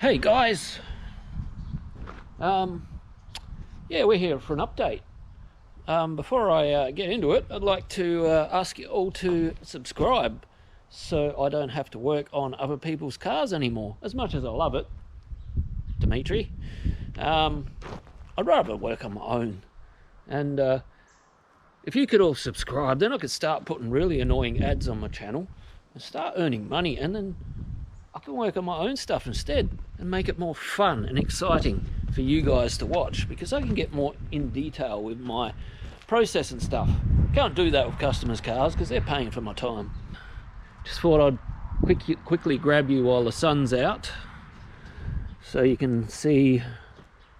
Hey guys, yeah, we're here for an update. Before I get into it, I'd like to ask you all to subscribe so I don't have to work on other people's cars anymore. As much as I love it, Dimitri, I'd rather work on my own. And if you could all subscribe, then I could start putting really annoying ads on my channel and start earning money, and then I can work on my own stuff instead and make it more fun and exciting for you guys to watch, because I can get more in detail with my process and stuff. Can't do that with customers' cars because they're paying for my time. Just thought I'd quickly grab you while the sun's out so you can see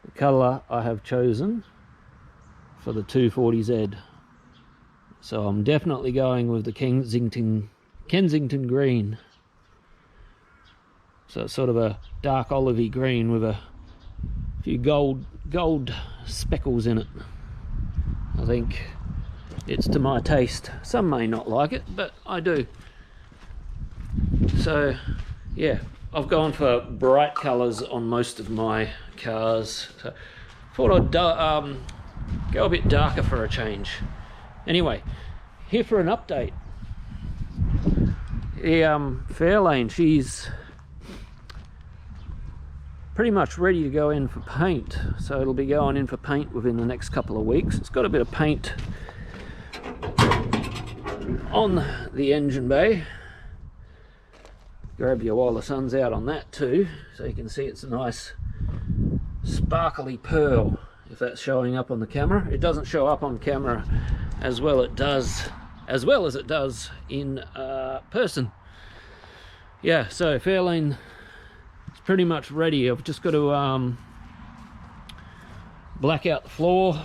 the colour I have chosen for the 240Z. So I'm definitely going with the Kensington green. So it's sort of a dark olivey green with a few gold speckles in it. I think it's to my taste. Some may not like it, but I do. So yeah, I've gone for bright colours on most of my cars. So thought I'd go a bit darker for a change. Anyway, here for an update. The Fairlane, she's pretty much ready to go in for paint, so it'll be going in for paint within the next couple of weeks. It's got a bit of paint on the engine bay. Grab you while the sun's out on that too, so you can see it's a nice sparkly pearl, if that's showing up on the camera. It doesn't show up on camera as well as it does in person. Yeah, so Fairlane pretty much ready. I've just got to black out the floor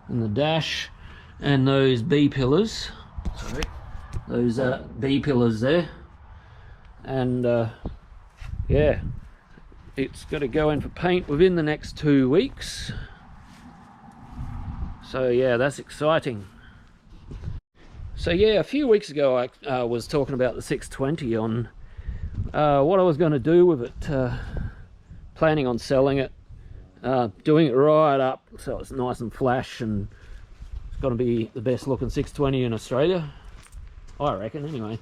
and the dash and those B pillars. Sorry, those B pillars there. And yeah, it's got to go in for paint within the next 2 weeks. So yeah, that's exciting. So yeah, a few weeks ago I was talking about the 620 on what I was going to do with it, planning on selling it, doing it right up so it's nice and flash, and it's going to be the best looking 620 in Australia, I reckon, anyway.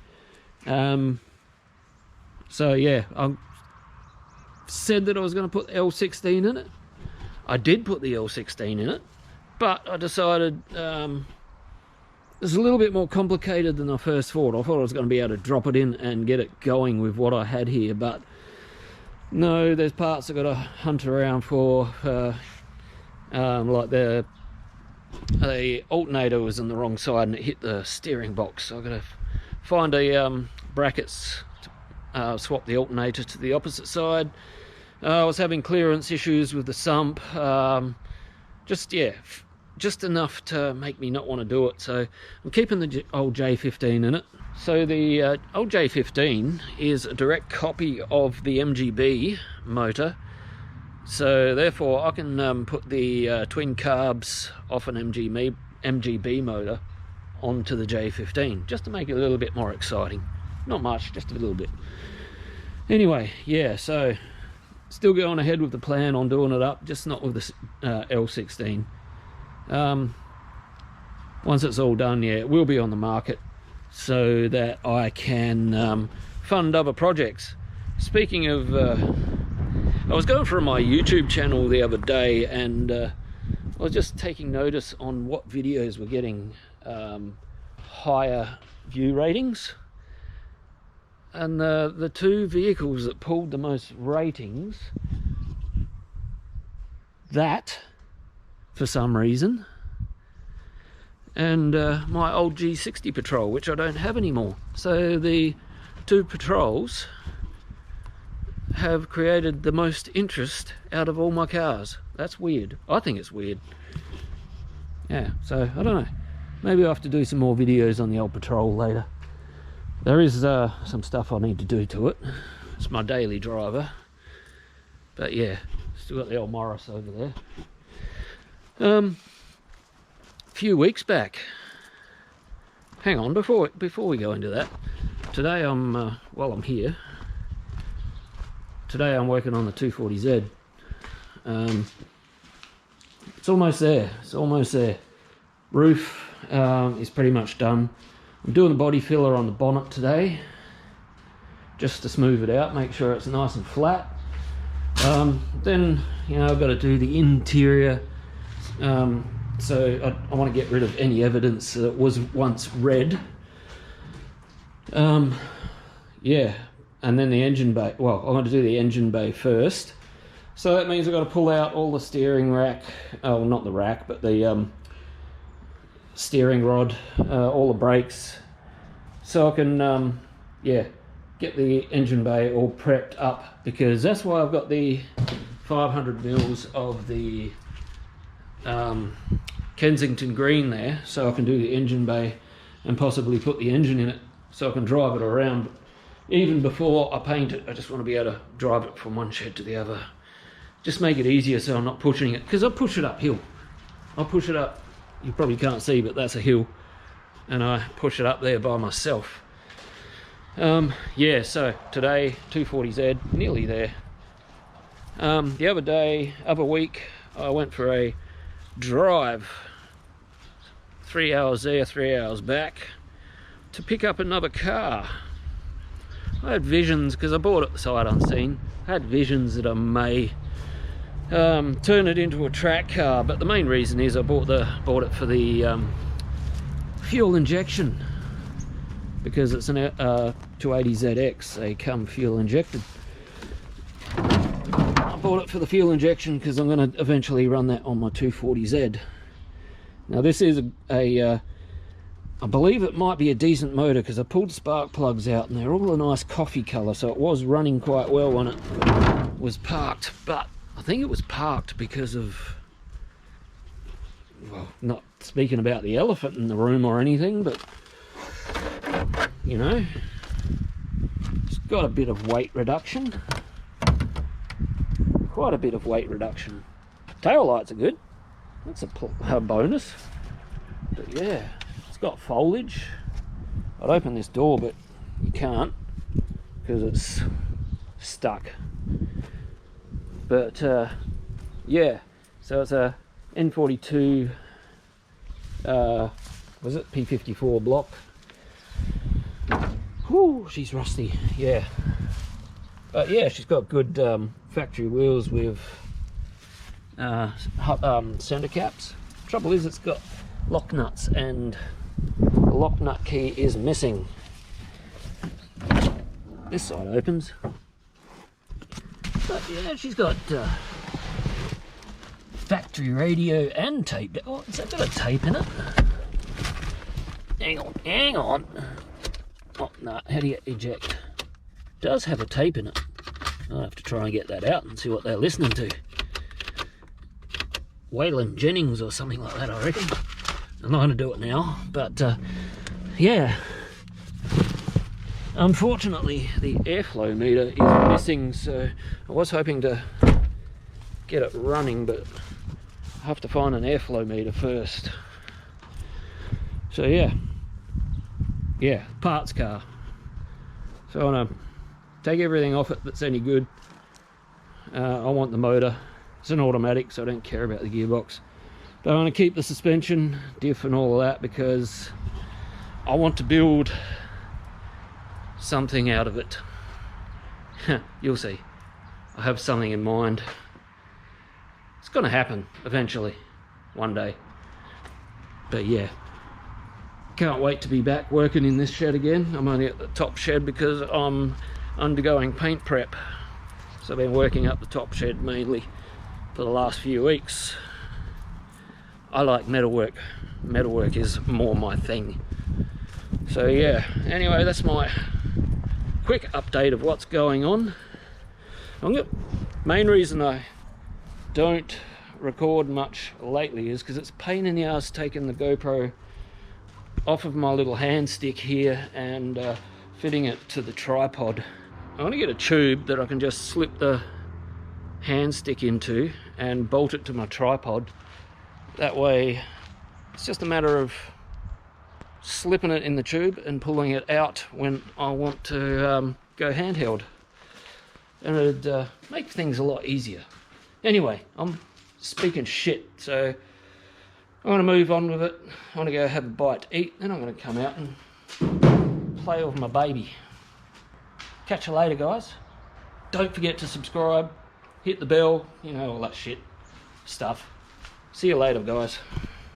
So yeah, I said that I was going to put L16 in it. I did put the L16 in it, but I decided it's a little bit more complicated than I first thought. I thought I was going to be able to drop it in and get it going with what I had here, but no, there's parts I've got to hunt around for. Like the alternator was on the wrong side and it hit the steering box, so I've got to find a brackets to swap the alternator to the opposite side. I was having clearance issues with the sump. Just enough to make me not want to do it, so I'm keeping the old J15 in it. So the old J15 is a direct copy of the MGB motor, so therefore I can put the twin carbs off an MGB motor onto the J15 just to make it a little bit more exciting. Not much, just a little bit. Anyway, yeah, so still going ahead with the plan on doing it up, just not with the L16. Once it's all done, yeah, it will be on the market so that I can fund other projects. Speaking of, I was going through my YouTube channel the other day, and I was just taking notice on what videos were getting higher view ratings, and the two vehicles that pulled the most ratings, that for some reason, and my old G60 Patrol, which I don't have anymore. So the two Patrols have created the most interest out of all my cars. That's weird. I think it's weird. Yeah, so I don't know, maybe I'll have to do some more videos on the old Patrol later. There is some stuff I need to do to it. It's my daily driver, but yeah, still got the old Morris over there. A few weeks back, hang on, before we go into that, today I'm while I'm here, today I'm working on the 240Z. It's almost there. It's almost there. Roof is pretty much done. I'm doing the body filler on the bonnet today, just to smooth it out, make sure it's nice and flat. Then, you know, I've got to do the interior. So I want to get rid of any evidence that it was once red. Yeah, and then the engine bay. Well, I want to do the engine bay first. So that means I've got to pull out all the steering rack. Oh, not the rack, but the steering rod, all the brakes. So I can, yeah, get the engine bay all prepped up, because that's why I've got the 500 mils of the Kensington green there, so I can do the engine bay and possibly put the engine in it so I can drive it around. Even before I paint it, I just want to be able to drive it from one shed to the other. Just make it easier so I'm not pushing it, because I push it uphill. I push it up, you probably can't see, but that's a hill, and I push it up there by myself. Yeah, so today 240Z, nearly there. The other week I went for a drive, 3 hours there, 3 hours back, to pick up another car. I had visions, because I bought it sight unseen. I had visions that I may turn it into a track car, but the main reason is I bought it for the fuel injection, because it's an 280ZX. They come fuel injected. I bought it for the fuel injection because I'm going to eventually run that on my 240Z. Now this is I believe it might be a decent motor, because I pulled spark plugs out and they're all a nice coffee colour, so it was running quite well when it was parked. But I think it was parked because of, well, not speaking about the elephant in the room or anything, but you know, it's got a bit of weight reduction, quite a bit of weight reduction. Tail lights are good, that's a bonus. But yeah, it's got foliage. I'd open this door, but you can't because it's stuck. But yeah, so it's a N42 was it P54 block. Whew, she's rusty, yeah. But yeah, she's got good factory wheels with center caps. Trouble is, it's got lock nuts, and the lock nut key is missing. This side opens. But yeah, she's got factory radio and tape. Oh, has that got a tape in it? Hang on, hang on. Oh, no, how do you eject? It does have a tape in it. I'll have to try and get that out and see what they're listening to. Waylon Jennings or something like that, I reckon. I'm not going to do it now, but yeah. Unfortunately, the airflow meter is missing, so I was hoping to get it running, but I have to find an airflow meter first. So yeah, parts car. So I want to take everything off it that's any good. I want the motor. It's an automatic, so I don't care about the gearbox. But I want to keep the suspension, diff and all of that, because I want to build something out of it. You'll see. I have something in mind. It's going to happen eventually, one day. But yeah, can't wait to be back working in this shed again. I'm only at the top shed because I'm undergoing paint prep. So I've been working up the top shed mainly for the last few weeks. I like metalwork. Metalwork is more my thing. So yeah, anyway, that's my quick update of what's going on. Main reason I don't record much lately is because it's a pain in the ass taking the GoPro off of my little hand stick here and fitting it to the tripod. I want to get a tube that I can just slip the hand stick into and bolt it to my tripod. That way it's just a matter of slipping it in the tube and pulling it out when I want to go handheld. and it'd make things a lot easier. Anyway, I'm speaking shit, so I'm going to move on with it. I'm going to go have a bite to eat, then I'm going to come out and play with my baby. Catch you later, guys. Don't forget to subscribe, hit the bell, you know, all that shit stuff. See you later, guys.